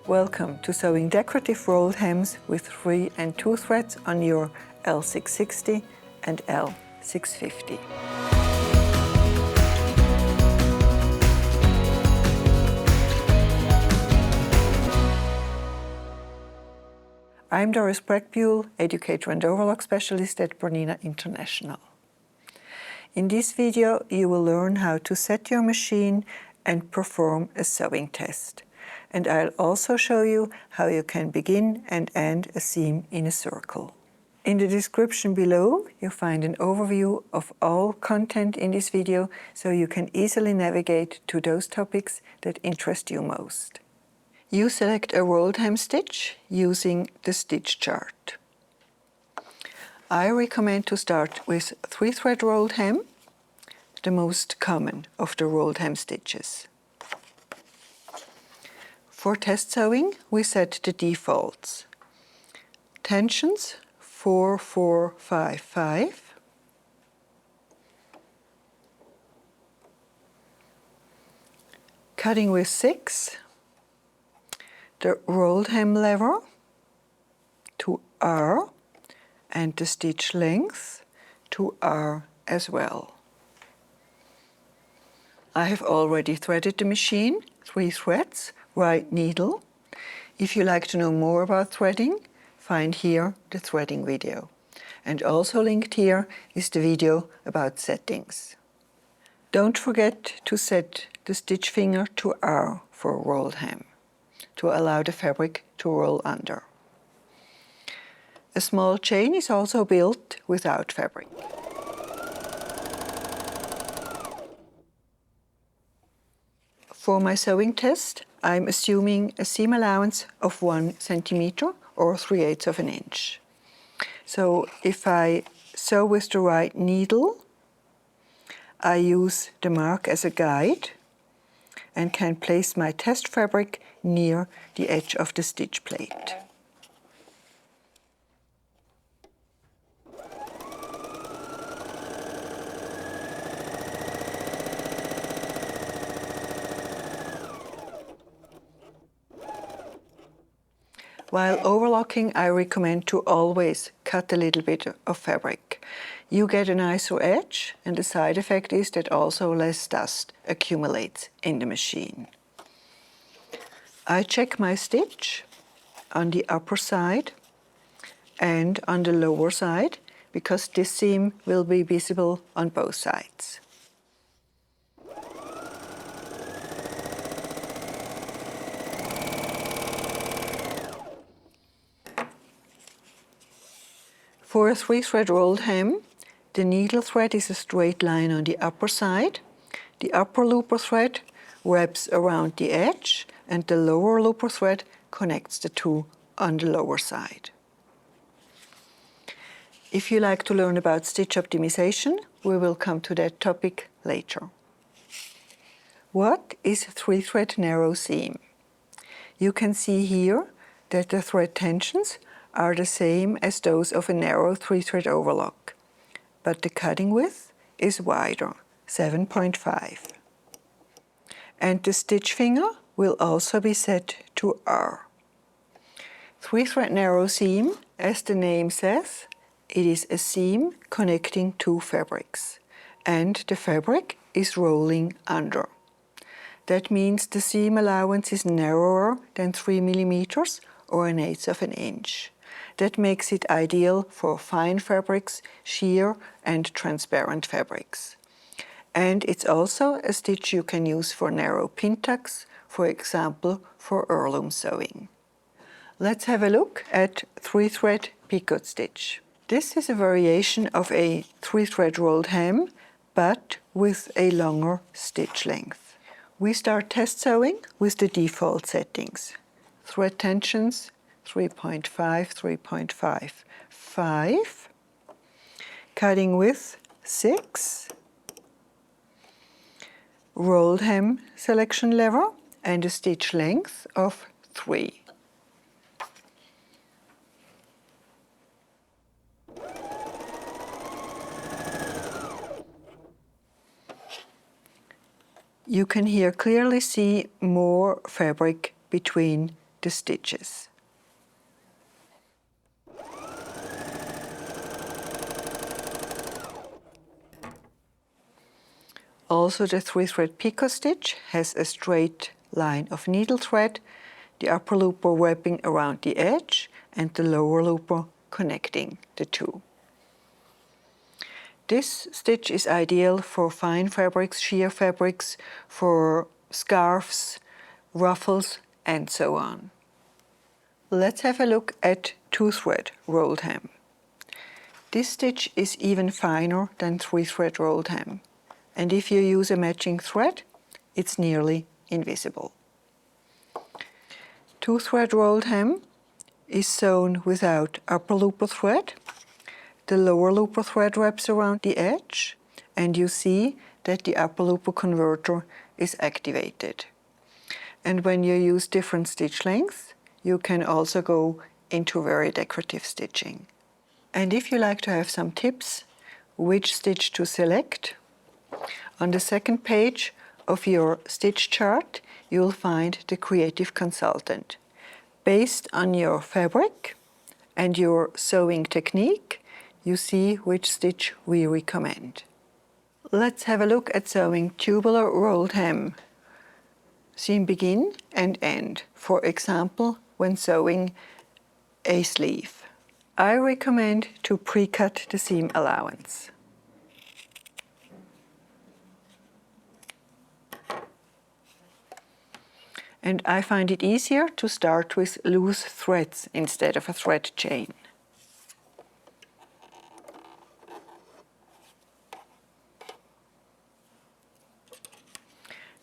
Welcome to sewing decorative rolled hems with 3 and 2 threads on your L660 and L650. I'm Doris Breckbuhl, Educator and Overlock Specialist at Bernina International. In this video, you will learn how to set your machine and perform a sewing test. And I'll also show you how you can begin and end a seam in a circle. In the description below, you'll find an overview of all content in this video, so you can easily navigate to those topics that interest you most. You select a rolled hem stitch using the stitch chart. I recommend to start with 3-thread rolled hem, the most common of the rolled hem stitches. For test sewing, we set the defaults. Tensions 4, 4, 5, 5. Cutting with 6. The rolled hem lever to R and the stitch length to R as well. I have already threaded the machine, 3 threads, right needle. If you like to know more about threading, find here the threading video. And also linked here is the video about settings. Don't forget to set the stitch finger to R for rolled hem, to allow the fabric to roll under. A small chain is also built without fabric. For my sewing test, I'm assuming a seam allowance of 1 centimeter or 3/8 of an inch. So if I sew with the right needle, I use the mark as a guide and can place my test fabric near the edge of the stitch plate. While overlocking, I recommend to always cut a little bit of fabric. You get a nicer edge, and the side effect is that also less dust accumulates in the machine. I check my stitch on the upper side and on the lower side, because this seam will be visible on both sides. For a 3-thread rolled hem, the needle thread is a straight line on the upper side. The upper looper thread wraps around the edge, and the lower looper thread connects the two on the lower side. If you like to learn about stitch optimization, we will come to that topic later. What is a 3-thread narrow seam? You can see here that the thread tensions are the same as those of a narrow 3-thread overlock, but the cutting width is wider, 7.5. And the stitch finger will also be set to R. 3-thread narrow seam, as the name says, it is a seam connecting 2 fabrics, and the fabric is rolling under. That means the seam allowance is narrower than 3 millimeters or 1/8 of an inch. That makes it ideal for fine fabrics, sheer and transparent fabrics. And it's also a stitch you can use for narrow pin tucks, for example, for heirloom sewing. Let's have a look at 3-thread picot stitch. This is a variation of a 3-thread rolled hem, but with a longer stitch length. We start test sewing with the default settings. Thread tensions 3.5, 3.5, 5. Cutting width 6. Rolled hem selection lever and a stitch length of 3. You can here clearly see more fabric between the stitches. Also, the 3-thread picot stitch has a straight line of needle thread, the upper looper wrapping around the edge and the lower looper connecting the two. This stitch is ideal for fine fabrics, sheer fabrics, for scarves, ruffles, and so on. Let's have a look at 2-thread rolled hem. This stitch is even finer than 3-thread rolled hem, and if you use a matching thread, it's nearly invisible. 2-thread rolled hem is sewn without upper looper thread. The lower looper thread wraps around the edge, and you see that the upper looper converter is activated. And when you use different stitch lengths, you can also go into very decorative stitching. And if you like to have some tips which stitch to select, on the second page of your stitch chart, you'll find the Creative Consultant. Based on your fabric and your sewing technique, you see which stitch we recommend. Let's have a look at sewing tubular rolled hem. Seam begin and end, for example, when sewing a sleeve. I recommend to pre-cut the seam allowance. And I find it easier to start with loose threads instead of a thread chain.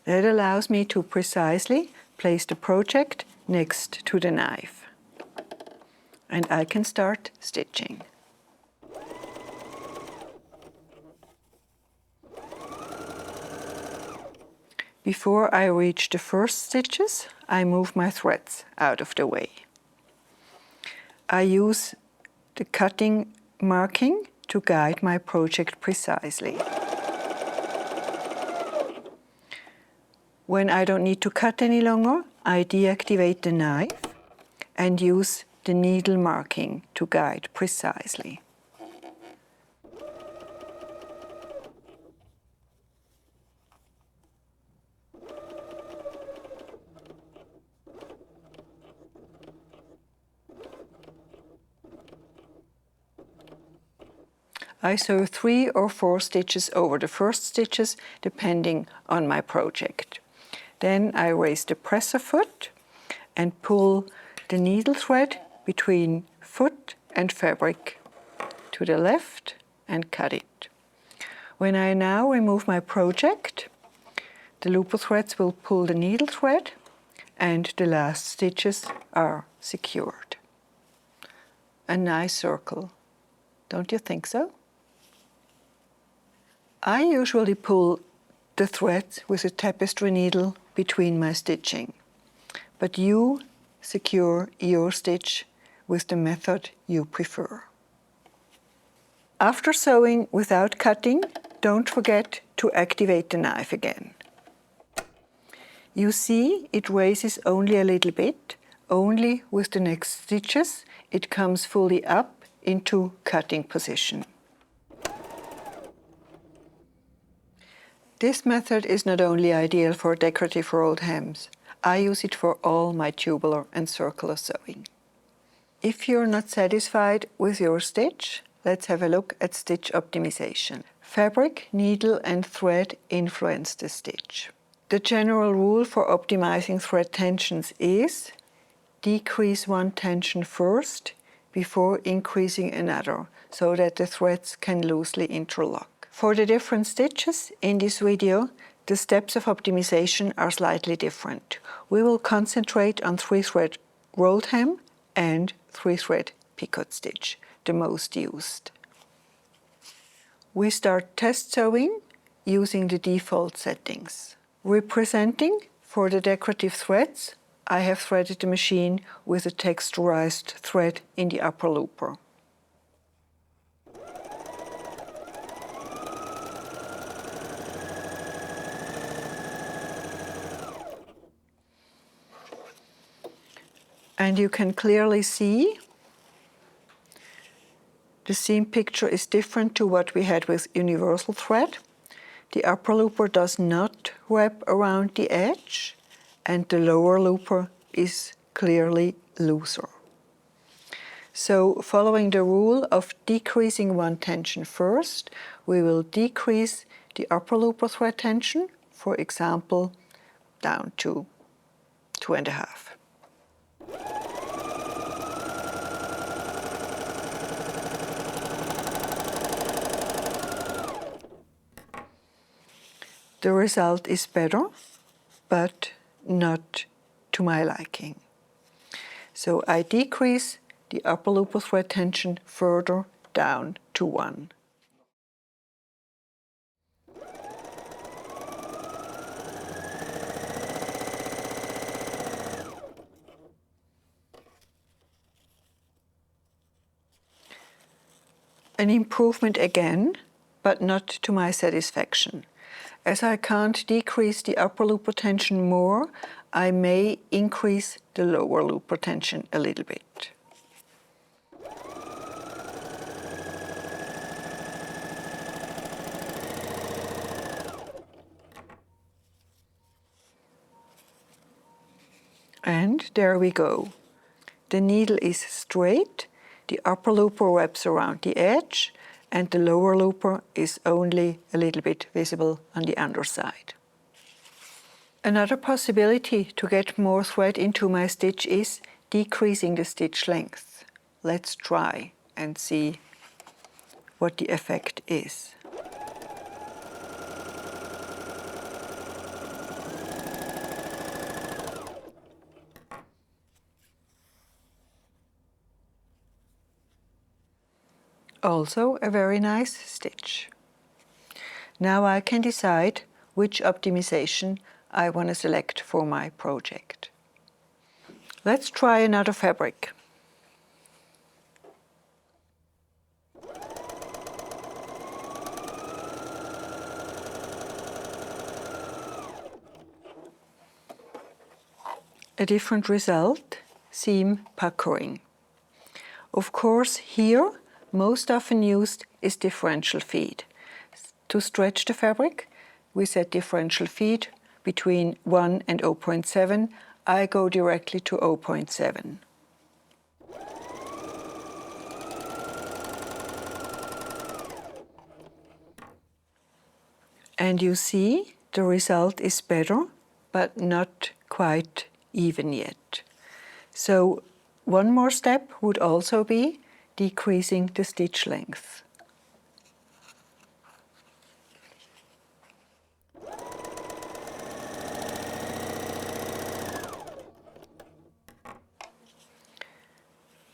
That allows me to precisely place the project next to the knife. And I can start stitching. Before I reach the first stitches, I move my threads out of the way. I use the cutting marking to guide my project precisely. When I don't need to cut any longer, I deactivate the knife and use the needle marking to guide precisely. I sew 3 or 4 stitches over the first stitches, depending on my project. Then I raise the presser foot and pull the needle thread between foot and fabric to the left and cut it. When I now remove my project, the looper threads will pull the needle thread and the last stitches are secured. A nice circle, don't you think so? I usually pull the threads with a tapestry needle between my stitching, but you secure your stitch with the method you prefer. After sewing without cutting, don't forget to activate the knife again. You see it raises only a little bit, only with the next stitches it comes fully up into cutting position. This method is not only ideal for decorative rolled hems, I use it for all my tubular and circular sewing. If you're not satisfied with your stitch, let's have a look at stitch optimization. Fabric, needle and thread influence the stitch. The general rule for optimizing thread tensions is decrease one tension first before increasing another, so that the threads can loosely interlock. For the different stitches in this video, the steps of optimization are slightly different. We will concentrate on 3-thread rolled hem and 3-thread picot stitch, the most used. We start test sewing using the default settings. Representing for the decorative threads, I have threaded the machine with a texturized thread in the upper looper. And you can clearly see the seam picture is different to what we had with universal thread. The upper looper does not wrap around the edge, and the lower looper is clearly looser. So following the rule of decreasing one tension first, we will decrease the upper looper thread tension, for example, down to 2.5. The result is better, but not to my liking. So I decrease the upper looper thread tension further down to 1. An improvement again, but not to my satisfaction. As I can't decrease the upper looper tension more, I may increase the lower looper tension a little bit. And there we go. The needle is straight, the upper looper wraps around the edge, and the lower looper is only a little bit visible on the underside. Another possibility to get more thread into my stitch is decreasing the stitch length. Let's try and see what the effect is. Also a very nice stitch. Now I can decide which optimization I want to select for my project. Let's try another fabric. A different result, seam puckering. Of course, here, most often used is differential feed. To stretch the fabric, we set differential feed between 1 and 0.7. I go directly to 0.7. And you see the result is better, but not quite even yet. So one more step would also be decreasing the stitch length.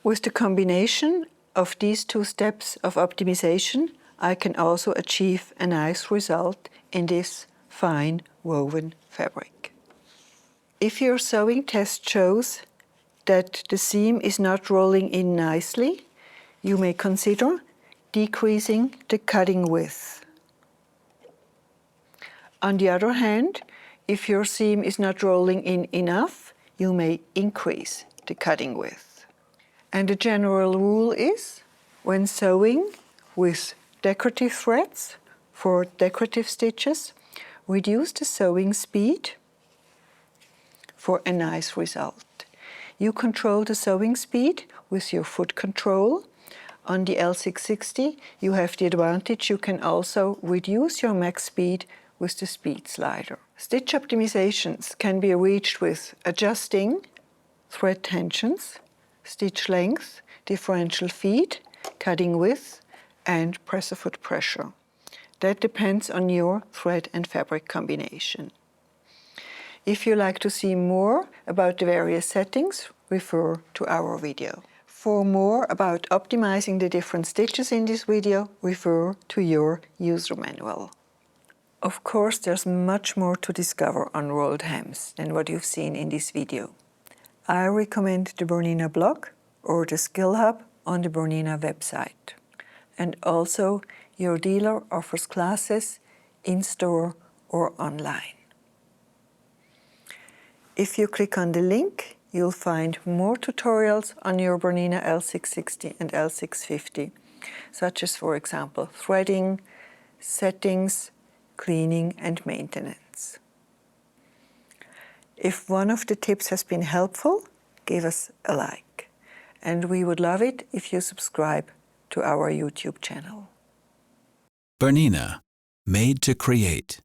With the combination of these two steps of optimization, I can also achieve a nice result in this fine woven fabric. If your sewing test shows that the seam is not rolling in nicely, you may consider decreasing the cutting width. On the other hand, if your seam is not rolling in enough, you may increase the cutting width. And the general rule is, when sewing with decorative threads for decorative stitches, reduce the sewing speed for a nice result. You control the sewing speed with your foot control. On the L660, you have the advantage you can also reduce your max speed with the speed slider. Stitch optimizations can be reached with adjusting thread tensions, stitch length, differential feed, cutting width, and presser foot pressure. That depends on your thread and fabric combination. If you like to see more about the various settings, refer to our video. For more about optimizing the different stitches in this video, refer to your user manual. Of course, there's much more to discover on rolled hems than what you've seen in this video. I recommend the Bernina blog or the Skill Hub on the Bernina website. And also, your dealer offers classes in-store or online. If you click on the link you'll find more tutorials on your Bernina L660 and L650, such as, for example, threading, settings, cleaning and maintenance. If one of the tips has been helpful, give us a like. And we would love it if you subscribe to our YouTube channel. Bernina, made to create.